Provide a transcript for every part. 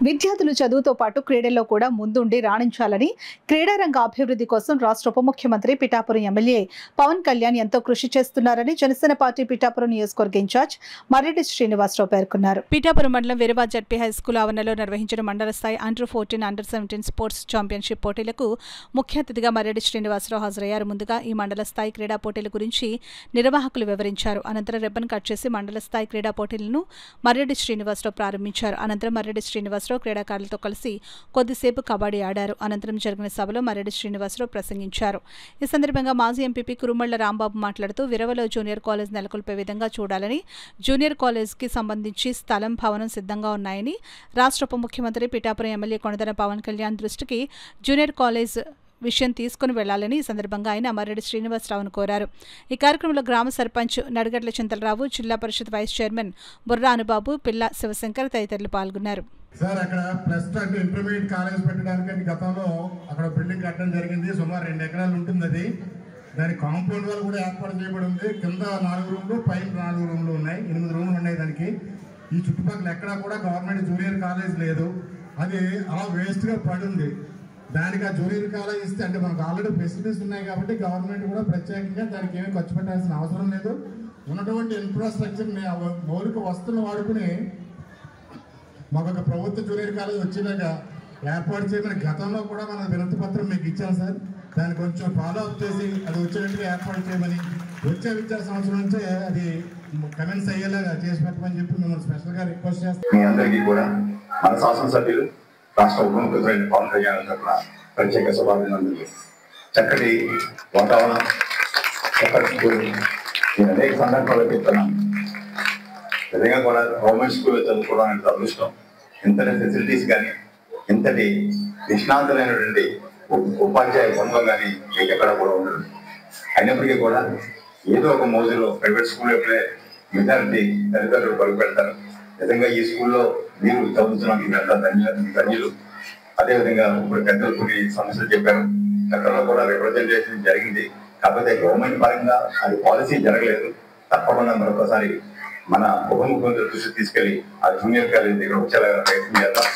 విద్యార్థులు చదువుతో పాటు క్రీడల్లో కూడా ముందుండి రాణించాలని క్రీడారంగ అభివృద్ధి కోసం రాష్ట్ర ఉప ముఖ్యమంత్రి పిఠాపురం ఎమ్మెల్యే పవన్ కళ్యాణ్ ఎంతో కృషి చేస్తున్నారని జనసేన పార్టీ పిఠాపురం నియోజకవర్గ ఇన్ఛార్జ్ మర్రెడ్డి శ్రీనివాసరావు పేర్కొన్నారు. పిఠాపురం మండలం వీరవా జడ్పీ హైస్కూల్ ఆవరణలో నిర్వహించిన మండల స్థాయి అండర్-14, అండర్-17 స్పోర్ట్స్ ఛాంపియన్షిప్ పోటీలకు ముఖ్య అతిథిగా మర్రెడ్డి శ్రీనివాసరావు హాజరయ్యారు. ముందుగా ఈ మండల స్థాయి క్రీడా పోటీల గురించి నిర్వాహకులు వివరించారు. అనంతరం రిబ్బన్ కట్ చేసి మండల స్థాయి క్రీడా పోటీలను మర్రెడ్డి శ్రీనివాసరావు ప్రారంభించారు. అనంతరం మర్రెడ్డి శ్రీనివాసరావు క్రీడాకారులతో కలిసి కొద్దిసేపు కబడ్డీ ఆడారు. అనంతరం జరిగిన సభలో మర్రెడ్డి శ్రీనివాసరావు ప్రసంగించారు. ఈ సందర్భంగా మాజీ ఎంపీపీ కురుమళ్ల రాంబాబు మాట్లాడుతూ వీరవలో జూనియర్ కాలేజ్ నెలకొల్పే విధంగా చూడాలని, జూనియర్ కాలేజ్కి సంబంధించి స్థలం, భవనం సిద్ధంగా ఉన్నాయని, రాష్ట్ర ఉప ముఖ్యమంత్రి పిఠాపురం ఎమ్మెల్యే కొణిదెల పవన్ కళ్యాణ్ దృష్టికి జూనియర్ కాలేజ్ విషయం తీసుకుని వెళ్లాలని ఈ సందర్భంగా ఆయన మర్రెడ్డి శ్రీనివాసరావును కోరారు. ఈ కార్యక్రమంలో గ్రామ సర్పంచ్ నడిగడ్ల చింతలరావు, జిల్లా పరిషత్ వైస్ చైర్మన్ బుర్రా అనుబాబు, పిల్ల శివశంకర్ తదితరులు పాల్గొన్నారు. సార్, అక్కడ +2 ఇంటర్మీడియట్ కాలేజ్ పెట్టడానికి గతంలో అక్కడ బిల్డింగ్ కట్టడం జరిగింది. సుమారు 2 ఎకరాలు ఉంటుంది. అది దాని కాంపౌండ్ వాళ్ళు కూడా ఏర్పాటు చేయబడి ఉంది. కింద 4 రూమ్లు, పైన 4 రూమ్లు ఉన్నాయి. 8 రూమ్లు ఉన్నాయి. దానికి ఈ చుట్టుపక్కల ఎక్కడా కూడా గవర్నమెంట్ జూనియర్ కాలేజ్ లేదు. అది అలా వేస్ట్గా పడి ఉంది. దానికి ఆ జూనియర్ కాలేజ్ ఇస్తే, అంటే మనకు ఆల్రెడీ ఫెసిలిటీస్ ఉన్నాయి కాబట్టి గవర్నమెంట్ కూడా ప్రత్యేకంగా దానికి ఏమీ ఖర్చు పెట్టాల్సిన అవసరం లేదు. ఉన్నటువంటి ఇన్ఫ్రాస్ట్రక్చర్ని, మౌలిక వస్తువులను వాడుకుని మాకు ఒక ప్రభుత్వ జూనియర్ కాలేజ్ వచ్చేలాగా ఏర్పాటు చేయమని గతంలో కూడా మన వినతి పత్రం మీకు ఇచ్చాం సార్. దాన్ని కొంచెం ఫాలో అప్ చేసి అది వచ్చేటట్టుగా ఏర్పాటు చేయమని, వచ్చే విద్యా సంవత్సరం నుంచే అది కమెన్స్ అయ్యేలాగా చేసి పెట్టమని చెప్పి మిమ్మల్ని స్పెషల్గా రిక్వెస్ట్ చేస్తాం. మీ అందరికీ కూడా మన శాసనసభ్యులు, రాష్ట్ర ఉప ముఖ్యమంత్రి పవన్ కళ్యాణ్ తరఫున ప్రత్యేక శుభాభినందనలు. చక్కటి వాతావరణం, చక్కటి స్కూల్, నేను అనేక సందర్భాల్లో చెప్తున్నాను. నిజంగా కూడా గవర్నమెంట్ స్కూల్లో చదువుకోవడం అనేది అదృష్టం. ఇంతటి ఫెసిలిటీస్ కానీ, ఇంతటి నిష్ణాంతులైనటువంటి ఉపాధ్యాయ బృందం కానీ మీకు ఎక్కడ కూడా ఉండదు. అయినప్పటికీ కూడా ఏదో ఒక మోజులో ప్రైవేట్ స్కూల్ ఎప్పుడే మెజారిటీ తల్లిదండ్రులు పరుగు పెడతారు. నిజంగా ఈ స్కూల్లో మీరు చదువుతున్నాం, మీరంతా ధన్యులు. అదేవిధంగా ఇప్పుడు పెద్దలు కొన్ని సమస్యలు చెప్పారు. గతంలో కూడా రిప్రజెంటేషన్ జరిగింది. కాకపోతే గవర్నమెంట్ పరంగా అది పాలసీ జరగలేదు. తప్పకుండా మరొకసారి మన ఉప ముఖ్యమంత్రి దృష్టి తీసుకెళ్లి ఆ జూనియర్ కాలేజ్ దగ్గర వచ్చేలా ప్రయత్నం చేద్దాం.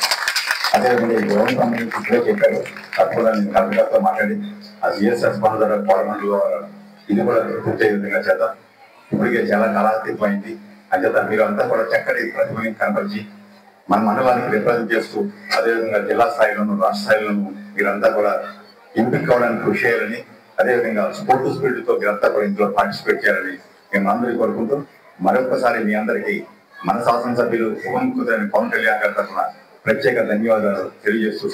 అదేవిధంగా ఈ గవర్నమెంట్ సంబంధించి ఇప్పుడే చెప్పారు. తప్పకుండా నేను కలెక్టర్తో మాట్లాడి ఆ సిఎస్ఎస్ స్పాన్సర్ పార్లమెంట్లో ఇది కూడా పూర్తి విధంగా చేద్దాం. ఇప్పటికే చాలా కాలాతీతమైంది. అంచేత మీరు అంతా కూడా చక్కటి ప్రతిభని కనపరిచి మన మండలానికి రిప్రజెంట్ చేస్తూ, అదేవిధంగా జిల్లా స్థాయిలోను, రాష్ట్ర స్థాయిలోను మీరంతా కూడా ఎంపిక కావడానికి కృషి చేయాలని, అదేవిధంగా స్పోర్ట్స్ స్పిరిట్తో మీరంతా కూడా ఇందులో పార్టిసిపేట్ చేయాలని మేము అందరికీ కోరుకుంటూ, మరొకసారి మీ అందరికీ మన శాసనసభ్యులు ఉప ముఖ్యమంత్రి పవన్ కళ్యాణ్ గారి తరఫున ప్రత్యేక ధన్యవాదాలు తెలియజేస్తూ